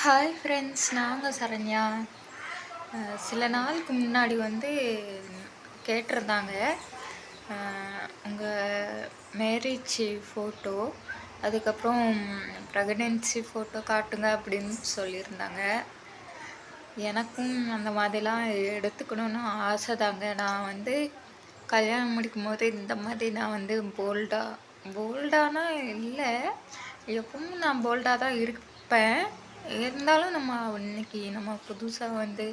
Hi friends, நாங்கள் சரண்யா. சில நாளுக்கு முன்னாடி கேட்டிருந்தாங்க உங்கள் மேரேஜ் ஃபோட்டோ, அதுக்கப்புறம் ப்ரெக்னென்சி ஃபோட்டோ காட்டுங்க அப்படின்னு சொல்லியிருந்தாங்க. எனக்கும் அந்த மாதிரிலாம் எடுத்துக்கணுன்னு ஆசை தாங்க. நான் கல்யாணம் முடிக்கும் போது இந்த மாதிரி நான் போல்டானா இல்லை, எப்பவும் நான் போல்டாக தான் இருப்பேன். இருந்தாலும் இன்னைக்கு நம்ம புதுசாக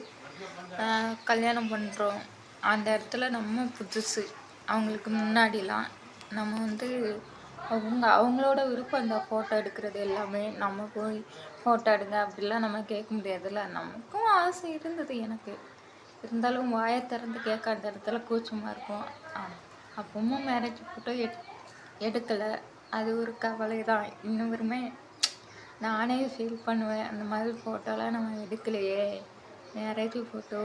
கல்யாணம் பண்ணுறோம். அந்த இடத்துல நம்ம புதுசு. அவங்களுக்கு முன்னாடிலாம் நம்ம அவங்களோட விருப்பம் அந்த ஃபோட்டோ எடுக்கிறது எல்லாமே. நம்ம போய் ஃபோட்டோ எடுங்க அப்படிலாம் நம்ம கேட்க முடியாதுல்ல. நமக்கும் ஆசை இருந்தது எனக்கு. இருந்தாலும் வாயை திறந்து கேட்க அந்த இடத்துல கூச்சமாக இருக்கும். அப்பவும் மேரேஜ் ஃபோட்டோ எடுக்கலை. அது ஒரு கவலை தான். இன்னுமே நானே ஃபீல் பண்ணுவேன், அந்த மாதிரி ஃபோட்டோலாம் நம்ம எடுக்கலையே. மேரேஜ் ஃபோட்டோ,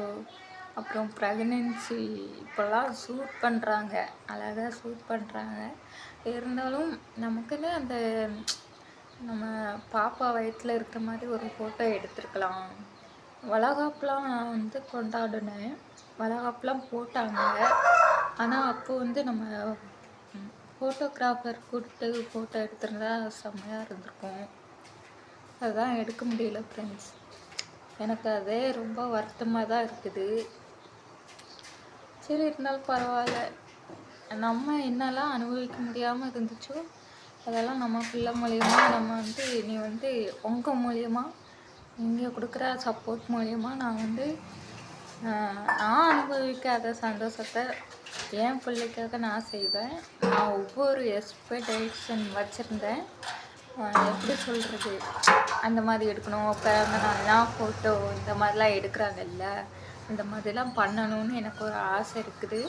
அப்புறம் ப்ரெக்னென்சி இப்போல்லாம் ஷூட் பண்ணுறாங்க, அழகாக ஷூட் பண்ணுறாங்க. இருந்தாலும் நமக்குன்னு நம்ம பாப்பா வயிற்றில் இருக்கிற மாதிரி ஒரு ஃபோட்டோ எடுத்துருக்கலாம். வளகாப்புலாம் கொண்டாடினேன். வளகாப்புலாம் போட்டாங்க. ஆனால் அப்போது நம்ம ஃபோட்டோகிராஃபர் கொடுத்து ஃபோட்டோ எடுத்திருந்தா செம்மையாக இருந்திருக்கும். அதுதான் எடுக்க முடியல ஃப்ரெண்ட்ஸ். எனக்கு அதே ரொம்ப வருத்தமாக தான் இருக்குது. சரி, இருந்தாலும் பரவாயில்ல. நம்ம என்னெல்லாம் அனுபவிக்க முடியாமல் இருந்துச்சோ அதெல்லாம் நம்ம பிள்ளை மூலியமா நம்ம நீ உங்கள் மூலியமா நீங்கள் கொடுக்குற சப்போர்ட் மூலியமா நான் நான் அனுபவிக்காத சந்தோஷத்தை என் பிள்ளைக்காக நான் செய்வேன். நான் ஒவ்வொரு எக்ஸ்பெக்டேஷன் வச்சுருந்தேன். எப்படி சொல்கிறது, அந்த மாதிரி எடுக்கணும், பிறந்த நாள்லாம் ஃபோட்டோ இந்த மாதிரிலாம் எடுக்கிறாங்கல்ல, அந்த மாதிரிலாம் பண்ணணும்னு எனக்கு ஒரு ஆசை இருக்குது.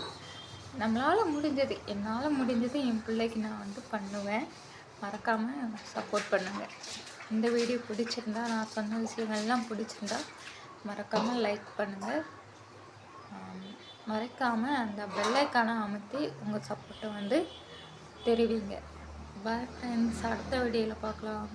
என்னால் முடிஞ்சது என் பிள்ளைக்கு நான் பண்ணுவேன். மறக்காமல் சப்போர்ட் பண்ணுங்கள். இந்த வீடியோ பிடிச்சிருந்தா, நான் சொன்ன விஷயங்கள்லாம் பிடிச்சிருந்தா மறக்காமல் லைக் பண்ணுங்கள். மறக்காமல் அந்த பெல் ஐக்கானை அமுத்தி உங்கள் சப்போர்ட்டை தெரிவிங்க. பாய் ஃப்ரெண்ட்ஸ், அடுத்த வீடியோவில் பார்க்கலாம்.